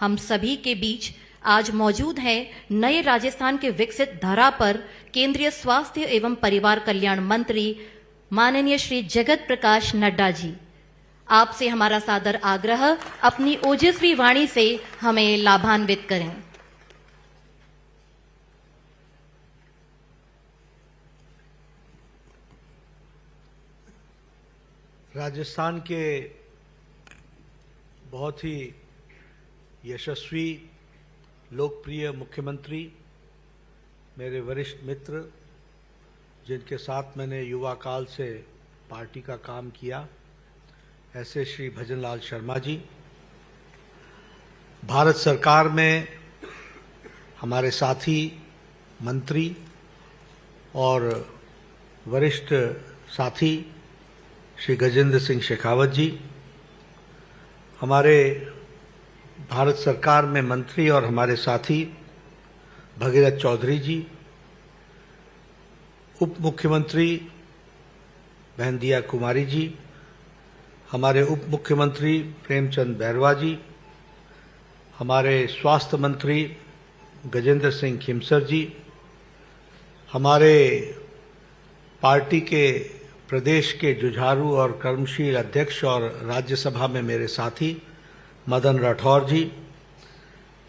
हम सभी के बीच आज मौजूद हैं नए राजस्थान के विकसित धरा पर केंद्रीय स्वास्थ्य एवं परिवार कल्याण मंत्री माननीय श्री जगत प्रकाश नड्डा जी। आपसे हमारा सादर आग्रह अपनी ओजस्वी वाणी से हमें लाभान्वित करें। राजस्थान के बहुत ही यशस्वी लोकप्रिय मुख्यमंत्री, मेरे वरिष्ठ मित्र, जिनके साथ मैंने युवा काल से पार्टी का काम किया, ऐसे श्री भजनलाल शर्मा जी, भारत सरकार में हमारे साथी मंत्री और वरिष्ठ साथी श्री गजेंद्र सिंह शेखावत जी, हमारे भारत सरकार में मंत्री और हमारे साथी भगीरथ चौधरी जी, उप मुख्यमंत्री बहन दिया कुमारी जी, हमारे उप मुख्यमंत्री प्रेमचंद बैरवा जी, हमारे स्वास्थ्य मंत्री गजेंद्र सिंह खिमसर जी, हमारे पार्टी के प्रदेश के जुझारू और कर्मशील अध्यक्ष और राज्यसभा में मेरे साथी मदन राठौर जी,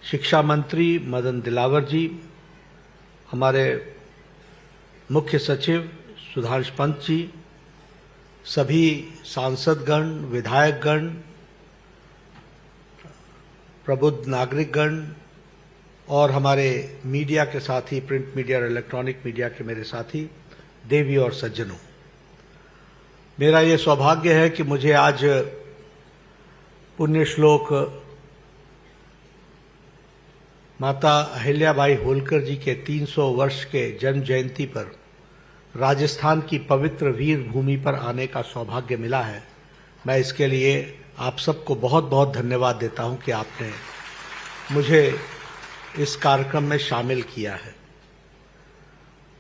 शिक्षा मंत्री मदन दिलावर जी, हमारे मुख्य सचिव सुधांश पंत जी, सभी सांसदगण, विधायकगण, प्रबुद्ध नागरिकगण और हमारे मीडिया के साथी, प्रिंट मीडिया और इलेक्ट्रॉनिक मीडिया के मेरे साथी, देवी और सज्जनों, मेरा ये सौभाग्य है कि मुझे आज पुण्य श्लोक माता अहिल्याबाई होलकर जी के 300 वर्ष के जन्म जयंती पर राजस्थान की पवित्र वीर भूमि पर आने का सौभाग्य मिला है। मैं इसके लिए आप सबको बहुत बहुत धन्यवाद देता हूं कि आपने मुझे इस कार्यक्रम में शामिल किया है।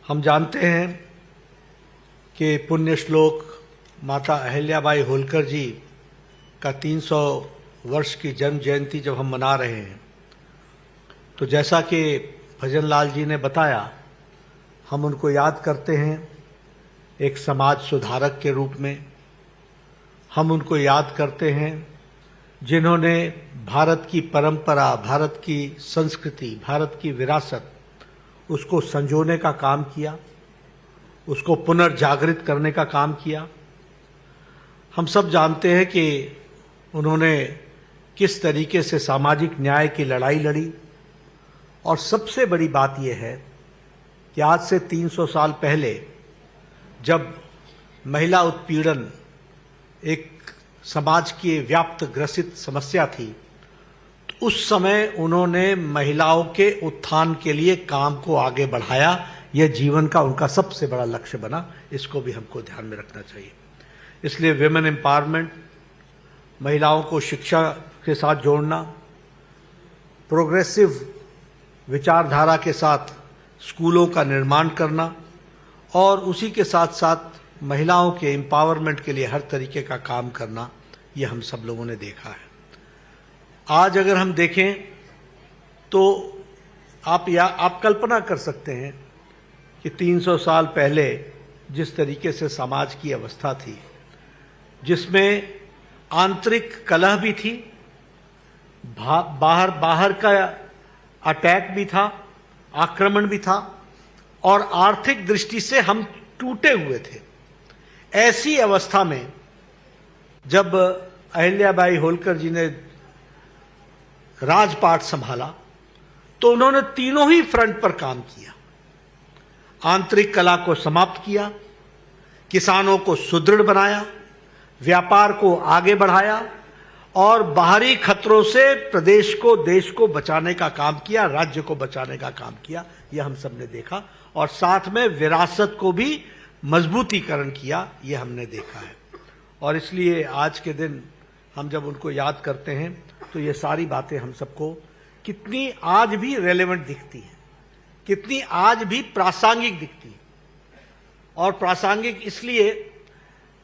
हम जानते हैं कि पुण्य श्लोक माता अहिल्याबाई होलकर जी का 300 वर्ष की जन्म जयंती जब हम मना रहे हैं, तो जैसा कि भजनलाल जी ने बताया, हम उनको याद करते हैं एक समाज सुधारक के रूप में। हम उनको याद करते हैं जिन्होंने भारत की परंपरा, भारत की संस्कृति, भारत की विरासत, उसको संजोने का काम किया, उसको पुनर्जागृत करने का काम किया। हम सब जानते हैं कि उन्होंने किस तरीके से सामाजिक न्याय की लड़ाई लड़ी, और सबसे बड़ी बात यह है कि आज से 300 साल पहले जब महिला उत्पीड़न एक समाज की व्याप्त ग्रसित समस्या थी, तो उस समय उन्होंने महिलाओं के उत्थान के लिए काम को आगे बढ़ाया। यह जीवन का उनका सबसे बड़ा लक्ष्य बना। इसको भी हमको ध्यान में रखना चाहिए। इसलिए विमेन एम्पावरमेंट, महिलाओं को शिक्षा के साथ जोड़ना, प्रोग्रेसिव विचारधारा के साथ स्कूलों का निर्माण करना और उसी के साथ साथ महिलाओं के एम्पावरमेंट के लिए हर तरीके का काम करना, ये हम सब लोगों ने देखा है। आज अगर हम देखें तो आप कल्पना कर सकते हैं कि 300 साल पहले जिस तरीके से समाज की अवस्था थी, जिसमें आंतरिक कलह भी थी, बाहर का अटैक भी था, आक्रमण भी था, और आर्थिक दृष्टि से हम टूटे हुए थे। ऐसी अवस्था में जब अहिल्याबाई होलकर जी ने राजपाट संभाला, तो उन्होंने तीनों ही फ्रंट पर काम किया। आंतरिक कलह को समाप्त किया, किसानों को सुदृढ़ बनाया, व्यापार को आगे बढ़ाया और बाहरी खतरों से प्रदेश को, देश को बचाने का काम किया, राज्य को बचाने का काम किया। यह हम सब ने देखा। और साथ में विरासत को भी मजबूतीकरण किया, यह हमने देखा है। और इसलिए आज के दिन हम जब उनको याद करते हैं तो ये सारी बातें हम सबको कितनी आज भी रेलेवेंट दिखती हैं, कितनी आज भी प्रासंगिक दिखती है। और प्रासंगिक इसलिए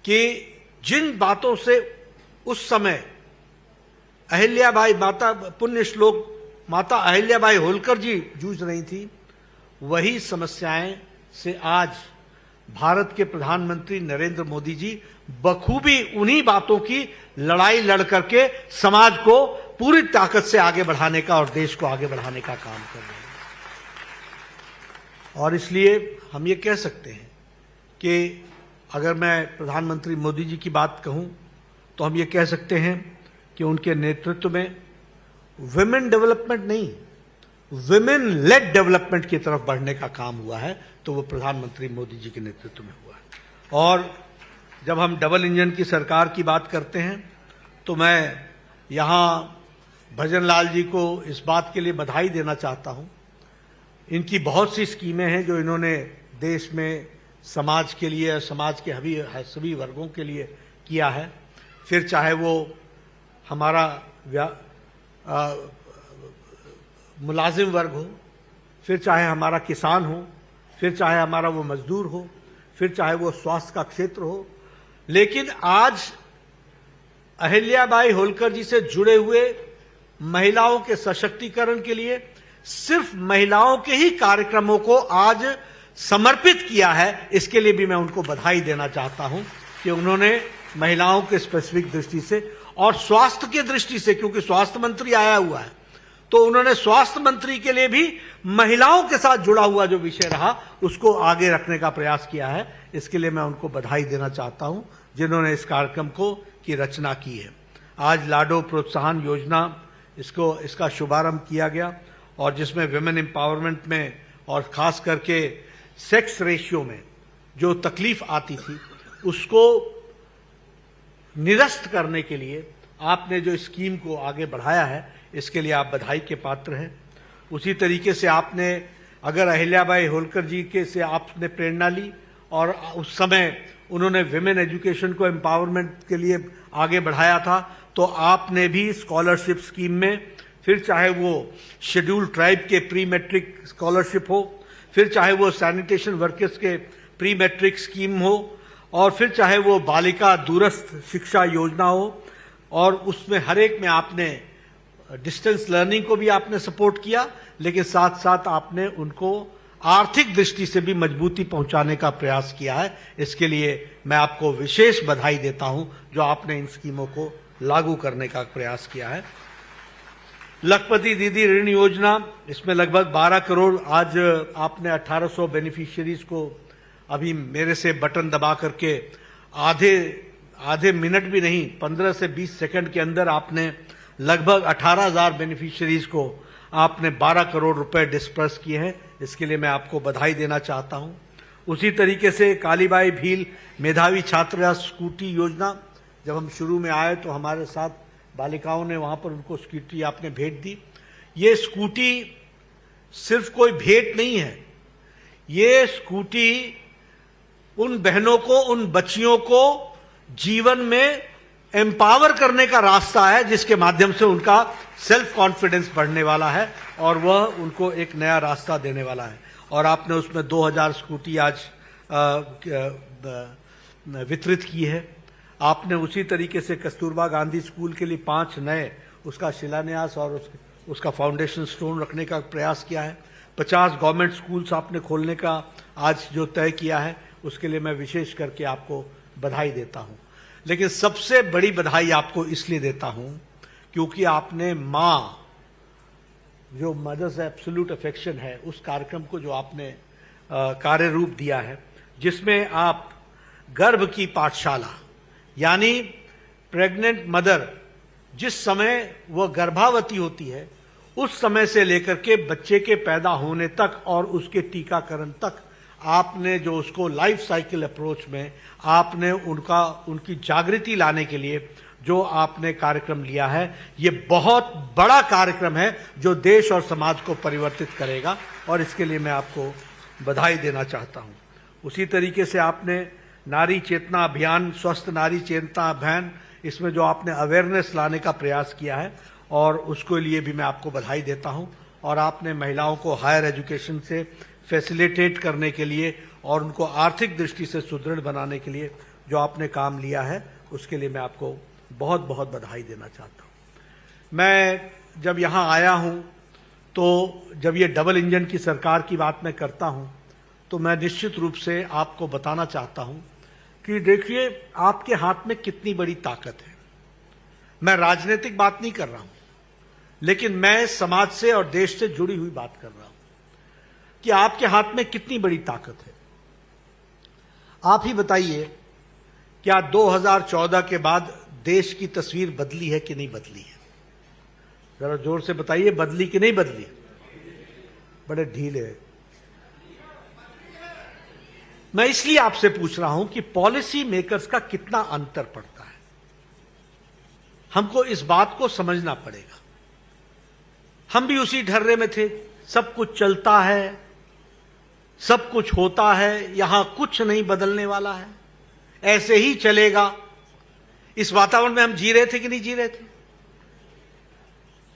कि जिन बातों से उस समय अहिल्याबाई माता पुण्य श्लोक माता अहिल्याबाई होलकर जी जूझ रही थी, वही समस्याएं से आज भारत के प्रधानमंत्री नरेंद्र मोदी जी बखूबी उन्हीं बातों की लड़ाई लड़ करके समाज को पूरी ताकत से आगे बढ़ाने का और देश को आगे बढ़ाने का काम कर रहे हैं। और इसलिए हम ये कह सकते हैं कि अगर मैं प्रधानमंत्री मोदी जी की बात कहूं तो हम ये कह सकते हैं कि उनके नेतृत्व में विमेन डेवलपमेंट नहीं, विमेन लेड डेवलपमेंट की तरफ बढ़ने का काम हुआ है, तो वो प्रधानमंत्री मोदी जी के नेतृत्व में हुआ है। और जब हम डबल इंजन की सरकार की बात करते हैं तो मैं यहां भजनलाल जी को इस बात के लिए बधाई देना चाहता हूं। इनकी बहुत सी स्कीमें हैं जो इन्होंने देश में समाज के लिए, समाज के सभी वर्गों के लिए किया है। फिर चाहे वो हमारा मुलाजिम वर्ग हो, फिर चाहे हमारा किसान हो, फिर चाहे हमारा वो मजदूर हो, फिर चाहे वो स्वास्थ्य का क्षेत्र हो। लेकिन आज अहिल्याबाई होलकर जी से जुड़े हुए महिलाओं के सशक्तिकरण के लिए सिर्फ महिलाओं के ही कार्यक्रमों को आज समर्पित किया है। इसके लिए भी मैं उनको बधाई देना चाहता हूं कि उन्होंने महिलाओं के स्पेसिफिक दृष्टि से और स्वास्थ्य की दृष्टि से, क्योंकि स्वास्थ्य मंत्री आया हुआ है, तो उन्होंने स्वास्थ्य मंत्री के लिए भी महिलाओं के साथ जुड़ा हुआ जो विषय रहा उसको आगे रखने का प्रयास किया है। इसके लिए मैं उनको बधाई देना चाहता हूं जिन्होंने इस कार्यक्रम की रचना की है। आज लाडो प्रोत्साहन योजना इसका शुभारंभ किया गया और जिसमें विमेन एम्पावरमेंट में और खास करके सेक्स रेशियो में जो तकलीफ आती थी उसको निरस्त करने के लिए आपने जो स्कीम को आगे बढ़ाया है, इसके लिए आप बधाई के पात्र हैं। उसी तरीके से आपने अगर अहिल्याबाई होलकर जी के से आपने प्रेरणा ली और उस समय उन्होंने विमेन एजुकेशन को एम्पावरमेंट के लिए आगे बढ़ाया था, तो आपने भी स्कॉलरशिप स्कीम में, फिर चाहे वो शेड्यूल ट्राइब के प्री मैट्रिक स्कॉलरशिप हो, फिर चाहे वो सैनिटेशन वर्कर्स के प्री मैट्रिक स्कीम हो, और फिर चाहे वो बालिका दूरस्थ शिक्षा योजना हो, और उसमें हर एक में आपने डिस्टेंस लर्निंग को भी आपने सपोर्ट किया, लेकिन साथ साथ आपने उनको आर्थिक दृष्टि से भी मजबूती पहुंचाने का प्रयास किया है। इसके लिए मैं आपको विशेष बधाई देता हूं जो आपने इन स्कीमों को लागू करने का प्रयास किया है। लखपति दीदी ऋण योजना, इसमें लगभग 12 करोड़, आज आपने 1800 बेनिफिशियरीज को अभी मेरे से बटन दबा करके आधे मिनट भी नहीं, 15 से 20 सेकंड के अंदर आपने लगभग 18,000 बेनिफिशियरीज को आपने 12 करोड़ रुपए डिस्पर्स किए हैं। इसके लिए मैं आपको बधाई देना चाहता हूं। उसी तरीके से कालीबाई भील मेधावी छात्रा स्कूटी योजना, जब हम शुरू में आए तो हमारे साथ बालिकाओं ने वहां पर उनको स्कूटी आपने भेंट दी। ये स्कूटी सिर्फ कोई भेंट नहीं है, ये स्कूटी उन बहनों को, उन बच्चियों को जीवन में एम्पावर करने का रास्ता है, जिसके माध्यम से उनका सेल्फ कॉन्फिडेंस बढ़ने वाला है और वह उनको एक नया रास्ता देने वाला है। और आपने उसमें 2000 स्कूटी आज वितरित की है। आपने उसी तरीके से कस्तूरबा गांधी स्कूल के लिए 5 नए उसका शिलान्यास और उसका फाउंडेशन स्टोन रखने का प्रयास किया है। 50 गवर्नमेंट स्कूल्स आपने खोलने का आज जो तय किया है, उसके लिए मैं विशेष करके आपको बधाई देता हूं। लेकिन सबसे बड़ी बधाई आपको इसलिए देता हूं क्योंकि आपने मां, जो मदर्स एब्सोल्यूट अफेक्शन है, उस कार्यक्रम को जो आपने कार्य रूप दिया है, जिसमें आप गर्भ की पाठशाला, यानी प्रेग्नेंट मदर जिस समय वह गर्भावती होती है उस समय से लेकर के बच्चे के पैदा होने तक और उसके टीकाकरण तक आपने जो उसको लाइफ साइकिल अप्रोच में आपने उनकी जागृति लाने के लिए जो आपने कार्यक्रम लिया है, ये बहुत बड़ा कार्यक्रम है जो देश और समाज को परिवर्तित करेगा और इसके लिए मैं आपको बधाई देना चाहता हूं। उसी तरीके से आपने नारी चेतना अभियान, स्वस्थ नारी चेतना अभियान, इसमें जो आपने अवेयरनेस लाने का प्रयास किया है और उसके लिए भी मैं आपको बधाई देता हूं। और आपने महिलाओं को हायर एजुकेशन से फैसिलिटेट करने के लिए और उनको आर्थिक दृष्टि से सुदृढ़ बनाने के लिए जो आपने काम लिया है, उसके लिए मैं आपको बहुत बहुत बधाई देना चाहता हूं। मैं जब यहां आया हूं तो जब ये डबल इंजन की सरकार की बात मैं करता हूं तो मैं निश्चित रूप से आपको बताना चाहता हूं कि देखिए आपके हाथ में कितनी बड़ी ताकत है। मैं राजनीतिक बात नहीं कर रहा हूं, लेकिन मैं समाज से और देश से जुड़ी हुई बात कर रहा हूं कि आपके हाथ में कितनी बड़ी ताकत है। आप ही बताइए, क्या 2014 के बाद देश की तस्वीर बदली है कि नहीं बदली है? जरा जोर से बताइए, बदली कि नहीं बदली? बड़े ढीले हैं। मैं इसलिए आपसे पूछ रहा हूं कि पॉलिसी मेकर्स का कितना अंतर पड़ता है। हमको इस बात को समझना पड़ेगा। हम भी उसी ढर्रे में थे, सब कुछ चलता है, सब कुछ होता है, यहां कुछ नहीं बदलने वाला है, ऐसे ही चलेगा। इस वातावरण में हम जी रहे थे कि नहीं जी रहे थे?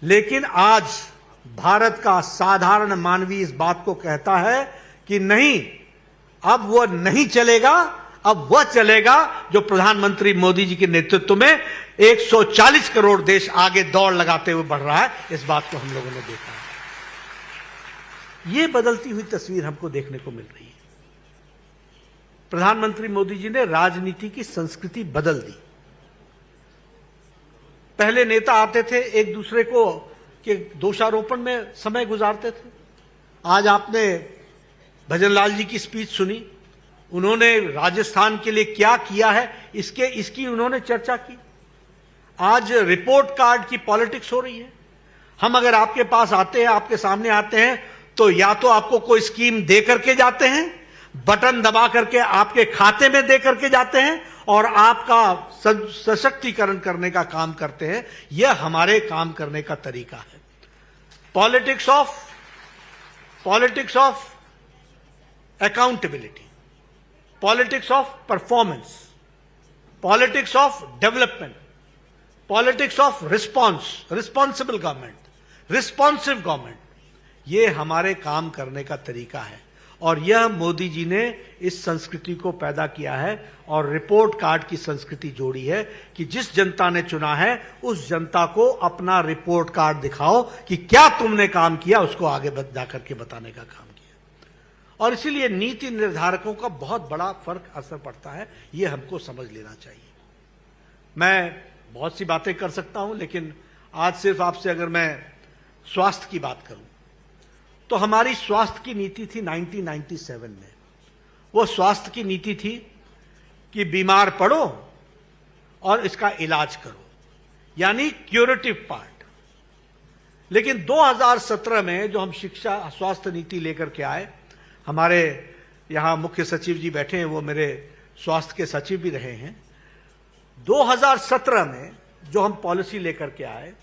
लेकिन आज भारत का साधारण मानवी इस बात को कहता है कि नहीं, अब वह नहीं चलेगा, अब वह चलेगा जो प्रधानमंत्री मोदी जी के नेतृत्व में 140 करोड़ देश आगे दौड़ लगाते हुए बढ़ रहा है। इस बात को हम लोगों ने देखा है। यह बदलती हुई तस्वीर हमको देखने को मिल रही है। प्रधानमंत्री मोदी जी ने राजनीति की संस्कृति बदल दी। पहले नेता आते थे, एक दूसरे को के दोषारोपण में समय गुजारते थे। आज आपने भजनलाल जी की स्पीच सुनी, उन्होंने राजस्थान के लिए क्या किया है इसकी उन्होंने चर्चा की। आज रिपोर्ट कार्ड की पॉलिटिक्स हो रही है। हम अगर आपके पास आते हैं, आपके सामने आते हैं, तो या तो आपको कोई स्कीम दे करके जाते हैं, बटन दबा करके आपके खाते में दे करके जाते हैं और आपका सशक्तिकरण करने का काम करते हैं। यह हमारे काम करने का तरीका है। Politics of accountability, politics of performance, politics of development, politics of responsible government, responsive government, ये हमारे काम करने का तरीका है। और यह मोदी जी ने इस संस्कृति को पैदा किया है और रिपोर्ट कार्ड की संस्कृति जोड़ी है कि जिस जनता ने चुना है उस जनता को अपना रिपोर्ट कार्ड दिखाओ कि क्या तुमने काम किया, उसको आगे जाकर के बताने का काम किया। और इसीलिए नीति निर्धारकों का बहुत बड़ा फर्क असर पड़ता है, यह हमको समझ लेना चाहिए। मैं बहुत सी बातें कर सकता हूं, लेकिन आज सिर्फ आपसे अगर मैं स्वास्थ्य की बात करूं तो हमारी स्वास्थ्य की नीति थी 1997 में। वो स्वास्थ्य की नीति थी कि बीमार पड़ो और इसका इलाज करो, यानी क्यूरेटिव पार्ट। लेकिन 2017 में जो हम शिक्षा स्वास्थ्य नीति लेकर के आए, हमारे यहां मुख्य सचिव जी बैठे हैं, वो मेरे स्वास्थ्य के सचिव भी रहे हैं। 2017 में जो हम पॉलिसी लेकर के आए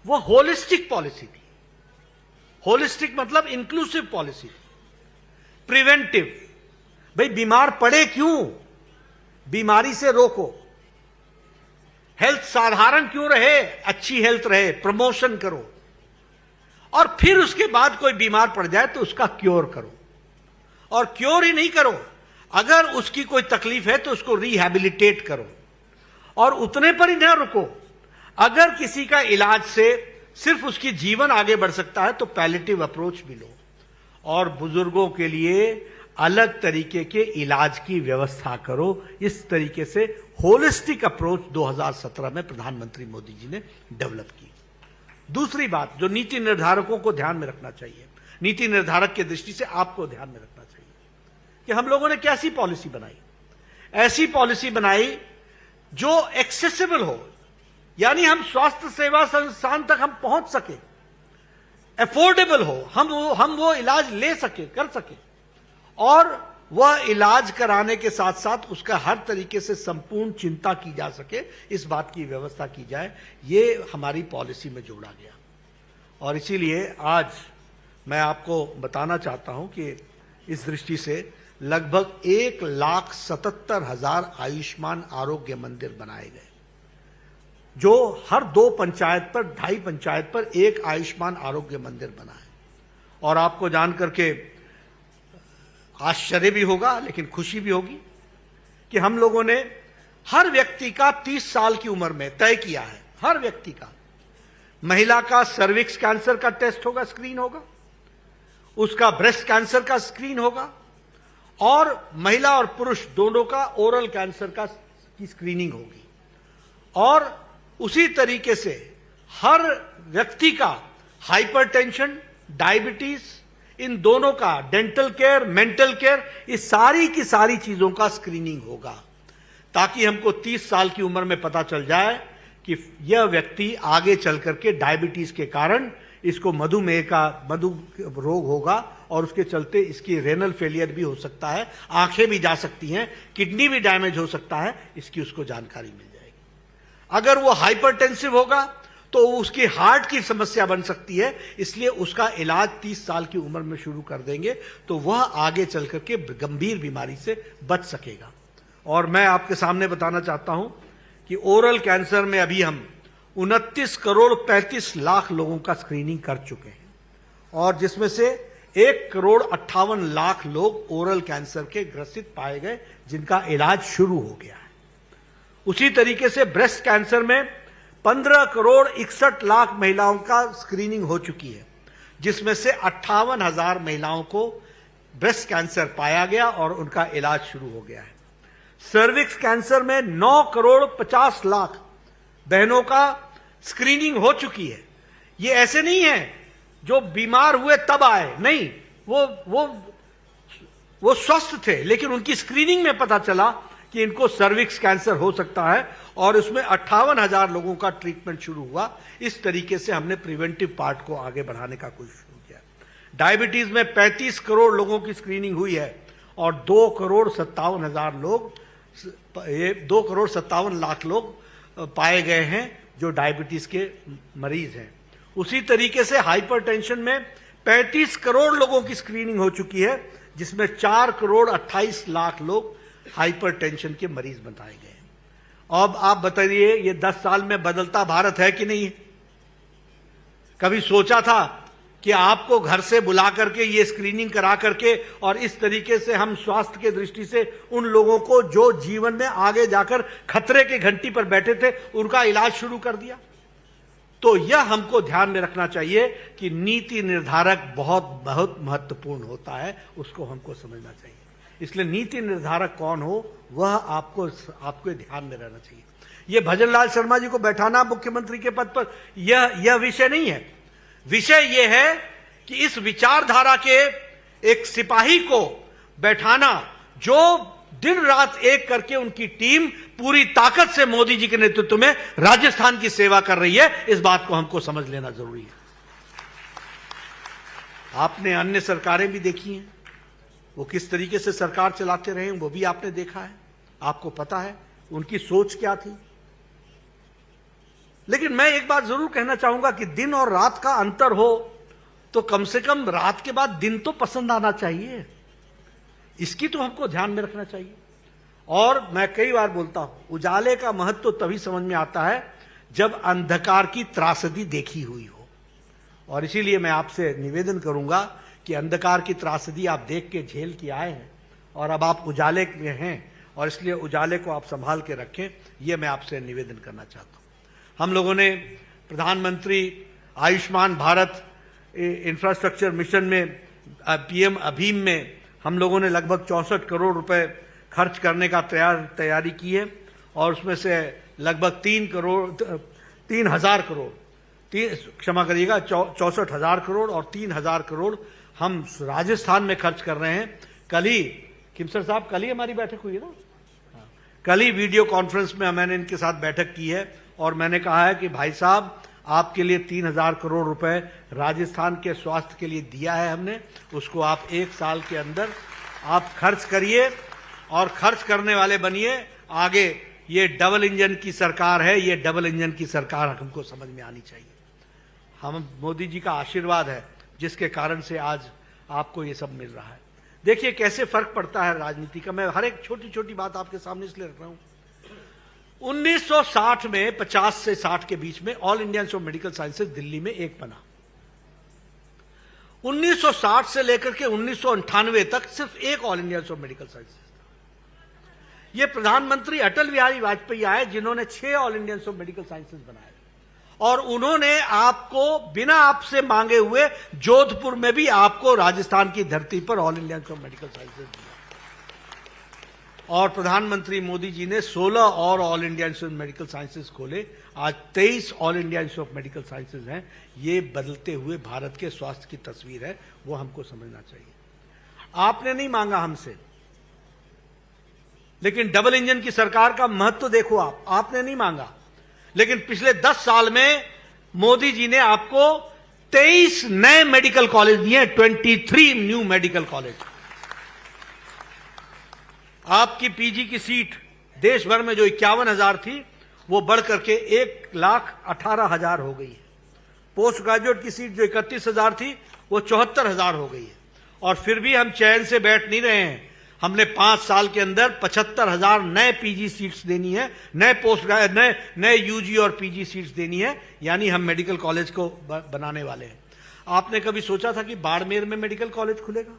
वो होलिस्टिक पॉलिसी थी। होलिस्टिक मतलब इंक्लूसिव पॉलिसी, प्रिवेंटिव। भाई बीमार पड़े क्यों, बीमारी से रोको। हेल्थ साधारण क्यों रहे, अच्छी हेल्थ रहे, प्रमोशन करो। और फिर उसके बाद कोई बीमार पड़ जाए तो उसका क्योर करो। और क्योर ही नहीं करो, अगर उसकी कोई तकलीफ है तो उसको रिहैबिलिटेट करो। और उतने पर ही न रुको, अगर किसी का इलाज से सिर्फ उसकी जीवन आगे बढ़ सकता है तो पैलेटिव अप्रोच भी लो। और बुजुर्गों के लिए अलग तरीके के इलाज की व्यवस्था करो। इस तरीके से होलिस्टिक अप्रोच 2017 में प्रधानमंत्री मोदी जी ने डेवलप की। दूसरी बात जो नीति निर्धारकों को ध्यान में रखना चाहिए, नीति निर्धारक की दृष्टि से आपको ध्यान में रखना चाहिए कि हम लोगों ने कैसी पॉलिसी बनाई। ऐसी पॉलिसी बनाई जो एक्सेसिबल हो, यानी हम स्वास्थ्य सेवा संस्थान तक हम पहुंच सके, अफोर्डेबल हो, हम वो इलाज ले सके, कर सके, और वह इलाज कराने के साथ साथ उसका हर तरीके से संपूर्ण चिंता की जा सके, इस बात की व्यवस्था की जाए। ये हमारी पॉलिसी में जोड़ा गया। और इसीलिए आज मैं आपको बताना चाहता हूं कि इस दृष्टि से लगभग 1,77,000 आयुष्मान आरोग्य मंदिर बनाए गए, जो हर 2 पंचायत पर, 2.5 पंचायत पर एक आयुष्मान आरोग्य मंदिर बना है। और आपको जान करके आश्चर्य भी होगा लेकिन खुशी भी होगी कि हम लोगों ने हर व्यक्ति का 30 साल की उम्र में तय किया है, हर व्यक्ति का महिला का सर्विक्स कैंसर का टेस्ट होगा, स्क्रीन होगा, उसका ब्रेस्ट कैंसर का स्क्रीन होगा, और महिला और पुरुष दोनों का ओरल कैंसर की स्क्रीनिंग होगी। और उसी तरीके से हर व्यक्ति का हाइपरटेंशन, डायबिटीज, इन दोनों का, डेंटल केयर, मेंटल केयर, इस सारी की सारी चीजों का स्क्रीनिंग होगा, ताकि हमको 30 साल की उम्र में पता चल जाए कि यह व्यक्ति आगे चल करके डायबिटीज के कारण इसको मधु रोग होगा, और उसके चलते इसकी रेनल फेलियर भी हो सकता है, आंखें भी जा सकती हैं, किडनी भी डैमेज हो सकता है, इसकी उसको जानकारी मिल जाएगी। अगर वो हाइपरटेंसिव होगा तो उसकी हार्ट की समस्या बन सकती है, इसलिए उसका इलाज 30 साल की उम्र में शुरू कर देंगे तो वह आगे चल करके गंभीर बीमारी से बच सकेगा। और मैं आपके सामने बताना चाहता हूं कि ओरल कैंसर में अभी हम 29 करोड़ 35 लाख लोगों का स्क्रीनिंग कर चुके हैं, और जिसमें से 1 करोड़ 58 लाख लोग ओरल कैंसर के ग्रसित पाए गए, जिनका इलाज शुरू हो गया है। उसी तरीके से ब्रेस्ट कैंसर में 15 करोड़ 61 लाख महिलाओं का स्क्रीनिंग हो चुकी है, जिसमें से 58,000 महिलाओं को ब्रेस्ट कैंसर पाया गया और उनका इलाज शुरू हो गया है। सर्विक्स कैंसर में 9 करोड़ 50 लाख बहनों का स्क्रीनिंग हो चुकी है। ये ऐसे नहीं है जो बीमार हुए तब आए, नहीं, वो स्वस्थ थे, लेकिन उनकी स्क्रीनिंग में पता चला कि इनको सर्विक्स कैंसर हो सकता है, और उसमें 58,000 लोगों का ट्रीटमेंट शुरू हुआ। इस तरीके से हमने प्रिवेंटिव पार्ट को आगे बढ़ाने का कोशिश शुरू किया। डायबिटीज में 35 करोड़ लोगों की स्क्रीनिंग हुई है, और 2 करोड़ 57 लाख लोग पाए गए हैं जो डायबिटीज के मरीज हैं। उसी तरीके से हाइपरटेंशन में 35 करोड़ लोगों की स्क्रीनिंग हो चुकी है, जिसमें 4 करोड़ 28 लाख लोग हाइपरटेंशन के मरीज बताए गए हैं। अब आप बताइए, ये 10 साल में बदलता भारत है कि नहीं? कभी सोचा था कि आपको घर से बुला करके ये स्क्रीनिंग करा करके, और इस तरीके से हम स्वास्थ्य के दृष्टि से उन लोगों को जो जीवन में आगे जाकर खतरे की घंटी पर बैठे थे, उनका इलाज शुरू कर दिया? तो यह हमको ध्यान में रखना चाहिए कि नीति निर्धारक बहुत बहुत महत्वपूर्ण होता है, उसको हमको समझना चाहिए। इसलिए नीति निर्धारक कौन हो, वह आपको ध्यान में रहना चाहिए। यह भजन लाल शर्मा जी को बैठाना मुख्यमंत्री के पद पर यह विषय नहीं है। विषय यह है कि इस विचारधारा के एक सिपाही को बैठाना, जो दिन रात एक करके उनकी टीम पूरी ताकत से मोदी जी के नेतृत्व में राजस्थान की सेवा कर रही है, इस बात को हमको समझ लेना जरूरी है। आपने अन्य सरकारें भी देखी हैं, वो किस तरीके से सरकार चलाते रहे, वो भी आपने देखा है, आपको पता है उनकी सोच क्या थी। लेकिन मैं एक बात जरूर कहना चाहूंगा कि दिन और रात का अंतर हो तो कम से कम रात के बाद दिन तो पसंद आना चाहिए, इसकी तो हमको ध्यान में रखना चाहिए। और मैं कई बार बोलता हूं, उजाले का महत्व तो तभी समझ में आता है जब अंधकार की त्रासदी देखी हुई हो। और इसीलिए मैं आपसे निवेदन करूंगा कि अंधकार की त्रासदी आप देख के झेल के आए हैं, और अब आप उजाले में हैं, और इसलिए उजाले को आप संभाल के रखें, यह मैं आपसे निवेदन करना चाहता हूं। हम लोगों ने प्रधानमंत्री आयुष्मान भारत इंफ्रास्ट्रक्चर मिशन में, पीएम अभीम में हम लोगों ने लगभग 64 करोड़ रुपए खर्च करने का तैयारी की है, और उसमें से लगभग 64,000 करोड़ और 3,000 करोड़ हम राजस्थान में खर्च कर रहे हैं। कल ही खिमसर साहब, कल ही हमारी बैठक हुई है ना, कल ही वीडियो कॉन्फ्रेंस में मैंने इनके साथ बैठक की है, और मैंने कहा है कि भाई साहब, आपके लिए 3,000 करोड़ रुपए राजस्थान के स्वास्थ्य के लिए दिया है हमने, उसको आप 1 साल के अंदर आप खर्च करिए और खर्च करने वाले बनिए। आगे ये डबल इंजन की सरकार है, ये डबल इंजन की सरकार हमको समझ में आनी चाहिए। हम मोदी जी का आशीर्वाद है जिसके कारण से आज आपको ये सब मिल रहा है। देखिए कैसे फर्क पड़ता है राजनीति का। मैं हर एक छोटी छोटी बात आपके सामने इसलिए रख रहा हूं। 1960 में 50 से 60 के बीच में all India institute of medical sciences Delhi में एक बना। 1960 से लेकर के 1998 तक सिर्फ एक all India institute of medical sciences था। यह प्रधानमंत्री अटल बिहारी वाजपेयी आए जिन्होंने 6 all India institute of medical sciences बनाए, और उन्होंने आपको बिना आपसे मांगे हुए जोधपुर में भी आपको राजस्थान की धरती पर all India institute of medical sciences दिया। और प्रधानमंत्री मोदी जी ने 16 और all India institute of medical sciences खोले। आज 23 all India institute of medical sciences हैं। ये बदलते हुए भारत के स्वास्थ्य की तस्वीर है, वो हमको समझना चाहिए। आपने नहीं मांगा हमसे, लेकिन डबल इंजन की सरकार का महत्व देखो। आपने नहीं मांगा, लेकिन पिछले 10 साल में मोदी जी ने आपको 23 नए मेडिकल कॉलेज दिए, 23 न्यू मेडिकल कॉलेज। आपकी पीजी की सीट देश भर में जो 51,000 थी, वो बढ़ करके 1,18,000 हो गई है। पोस्ट ग्रेजुएट की सीट जो 31,000 थी, वो 74,000 हो गई है। और फिर भी हम चैन से बैठ नहीं रहे हैं। हमने 5 साल के अंदर 75,000 नए पीजी सीट्स देनी है, नए यूजी और पीजी सीट्स देनी है, यानी हम मेडिकल कॉलेज को बनाने वाले हैं। आपने कभी सोचा था कि बाड़मेर में मेडिकल कॉलेज खुलेगा?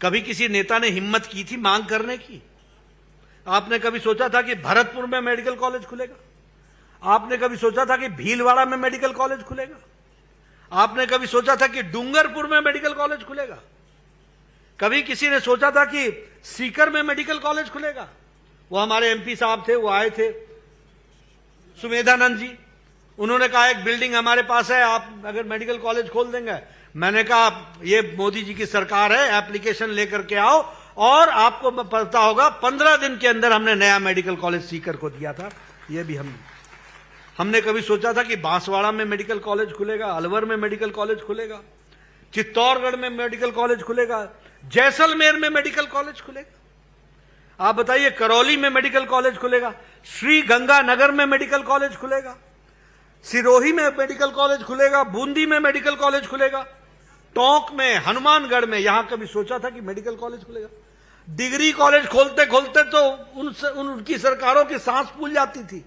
कभी किसी नेता ने हिम्मत की थी मांग करने की? आपने कभी सोचा था कि भरतपुर में मेडिकल कॉलेज खुलेगा? आपने कभी सोचा था कि भीलवाड़ा में मेडिकल कॉलेज खुलेगा? आपने कभी सोचा था कि डूंगरपुर में मेडिकल कॉलेज खुलेगा? कभी किसी ने सोचा था कि सीकर में मेडिकल कॉलेज खुलेगा? वो हमारे एमपी साहब थे, वो आए थे, सुमेधानंद जी। उन्होंने कहा एक बिल्डिंग हमारे पास है, आप अगर मेडिकल कॉलेज खोल देंगे। मैंने कहा ये मोदी जी की सरकार है, एप्लीकेशन लेकर के आओ, और आपको पता होगा 15 दिन के अंदर हमने नया मेडिकल कॉलेज सीकर को दिया था। ये भी हमने कभी सोचा था कि बांसवाड़ा में मेडिकल कॉलेज खुलेगा, अलवर में मेडिकल कॉलेज खुलेगा, चित्तौड़गढ़ में मेडिकल कॉलेज खुलेगा, जैसलमेर में मेडिकल कॉलेज खुलेगा? आप बताइए, करौली में मेडिकल कॉलेज खुलेगा, श्री गंगानगर में मेडिकल कॉलेज खुलेगा, सिरोही में मेडिकल कॉलेज खुलेगा, बूंदी में मेडिकल कॉलेज खुलेगा, टोंक में, हनुमानगढ़ में, यहां कभी सोचा था कि मेडिकल कॉलेज खुलेगा? डिग्री कॉलेज खोलते खोलते तो उनकी सरकारों की सांस फूल जाती थी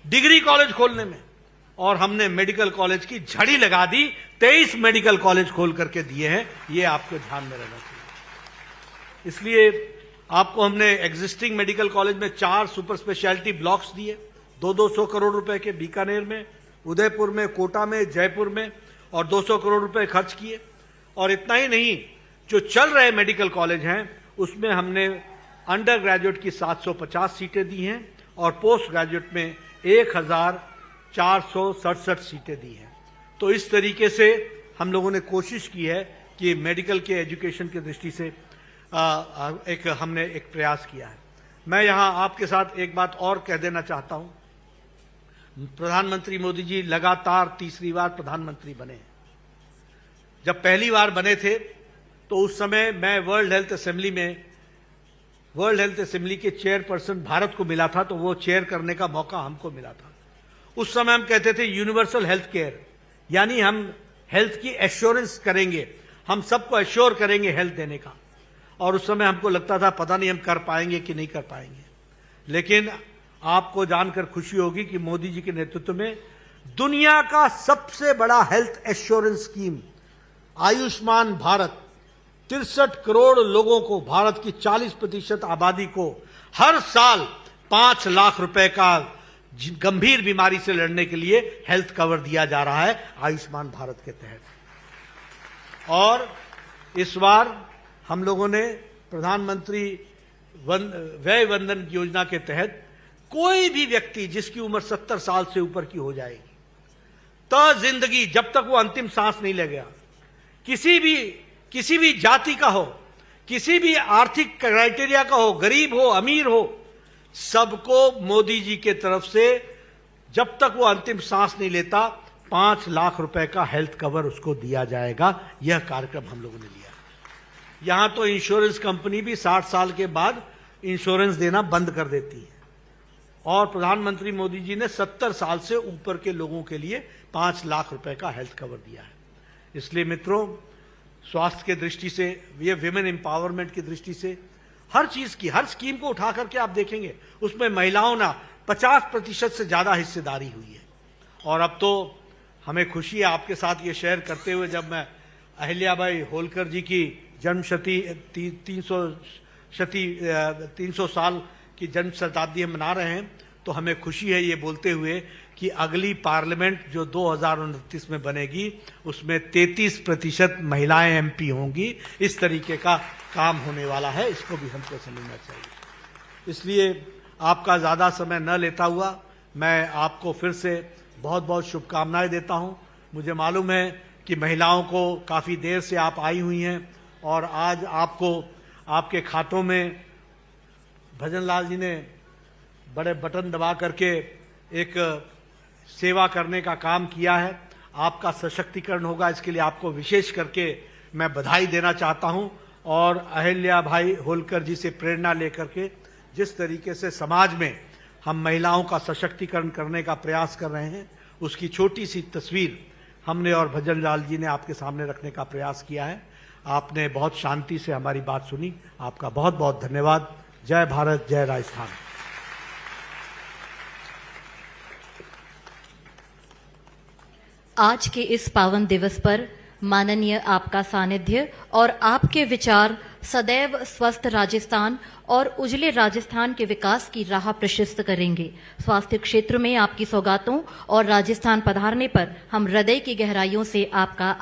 डिग्री कॉलेज खोलने में, और हमने मेडिकल कॉलेज की झड़ी लगा दी। 23 मेडिकल कॉलेज खोल करके दिए हैं, ये आपको ध्यान में रहना चाहिए। इसलिए आपको हमने एग्जिस्टिंग मेडिकल कॉलेज में 4 सुपर स्पेशलिटी ब्लॉक्स दिए, 200 करोड़ रुपए के, बीकानेर में, उदयपुर में, कोटा में, जयपुर में, और 200 करोड़ रुपए खर्च किए। और इतना ही नहीं, जो चल रहे मेडिकल कॉलेज हैं उसमें हमने अंडर ग्रेजुएट की 750 सीटें दी हैं, और पोस्ट ग्रेजुएट में 1,467 सीटें दी हैं। तो इस तरीके से हम लोगों ने कोशिश की है कि मेडिकल के एजुकेशन की दृष्टि से हमने एक प्रयास किया है। मैं यहां आपके साथ एक बात और कह देना चाहता हूं। प्रधानमंत्री मोदी जी लगातार तीसरी बार प्रधानमंत्री बने हैं। जब पहली बार बने थे तो उस समय मैं वर्ल्ड हेल्थ असेंबली के चेयरपर्सन भारत को मिला था, तो वो चेयर करने का मौका हमको मिला था। उस समय हम कहते थे यूनिवर्सल हेल्थ केयर, यानी हम हेल्थ की एश्योरेंस करेंगे, हम सबको एश्योर करेंगे हेल्थ देने का। और उस समय हमको लगता था पता नहीं हम कर पाएंगे कि नहीं कर पाएंगे। लेकिन आपको जानकर खुशी होगी कि मोदी जी के नेतृत्व में दुनिया का सबसे बड़ा health assurance scheme Ayushman Bharat 63 crore लोगों को, भारत की 40% आबादी को हर साल 5 लाख रुपए का गंभीर बीमारी से लड़ने के लिए हेल्थ कवर दिया जा रहा है आयुष्मान भारत के तहत। और इस बार हम लोगों ने प्रधानमंत्री व्यय वंदन योजना के तहत कोई भी व्यक्ति जिसकी उम्र 70 साल से ऊपर की हो जाएगी, तो जिंदगी जब तक वो अंतिम सांस नहीं ले गया, किसी भी जाति का हो, किसी भी आर्थिक क्राइटेरिया का हो, गरीब हो, अमीर हो, सबको मोदी जी के तरफ से जब तक वो अंतिम सांस नहीं लेता 5 लाख रुपए का हेल्थ कवर उसको दिया जाएगा। यह कार्यक्रम हम लोगों ने लिया। यहां तो इंश्योरेंस कंपनी भी 60 साल के बाद इंश्योरेंस देना बंद कर देती है, और प्रधानमंत्री मोदी जी ने 70 साल से ऊपर के लोगों के लिए 5 लाख रुपए का हेल्थ कवर दिया है। इसलिए मित्रों, स्वास्थ्य के दृष्टि से, ये विमेन एम्पावरमेंट की दृष्टि से, हर चीज की, हर स्कीम को उठा करके आप देखेंगे उसमें महिलाओं ना 50% से ज्यादा हिस्सेदारी हुई है। और अब तो हमें खुशी है आपके साथ ये शेयर करते हुए, जब मैं अहिल्याबाई होलकर जी की जन्म शती 300 साल की जन्म शताब्दी हम मना रहे हैं, तो हमें खुशी है ये बोलते हुए कि अगली पार्लियामेंट जो 2029 में बनेगी उसमें 33% महिलाएं एमपी होंगी। इस तरीके का काम होने वाला है, इसको भी हमको समझना चाहिए। इसलिए आपका ज़्यादा समय न लेता हुआ मैं आपको फिर से बहुत बहुत शुभकामनाएं देता हूं। मुझे मालूम है कि महिलाओं को काफ़ी देर से आप आई हुई हैं और आज आपको आपके खातों में भजनलाल जी ने बड़े बटन दबा करके एक सेवा करने का काम किया है। आपका सशक्तिकरण होगा, इसके लिए आपको विशेष करके मैं बधाई देना चाहता हूं। और अहिल्या भाई होलकर जी से प्रेरणा लेकर के जिस तरीके से समाज में हम महिलाओं का सशक्तिकरण करने का प्रयास कर रहे हैं, उसकी छोटी सी तस्वीर हमने और भजनलाल जी ने आपके सामने रखने का प्रयास किया है। आपने बहुत शांति से हमारी बात सुनी, आपका बहुत बहुत धन्यवाद। जय भारत, जय राजस्थान। आज के इस पावन दिवस पर माननीय आपका सानिध्य और आपके विचार सदैव स्वस्थ राजस्थान और उजले राजस्थान के विकास की राह प्रशस्त करेंगे। स्वास्थ्य क्षेत्र में आपकी सौगातों और राजस्थान पधारने पर हम हृदय की गहराइयों से आपका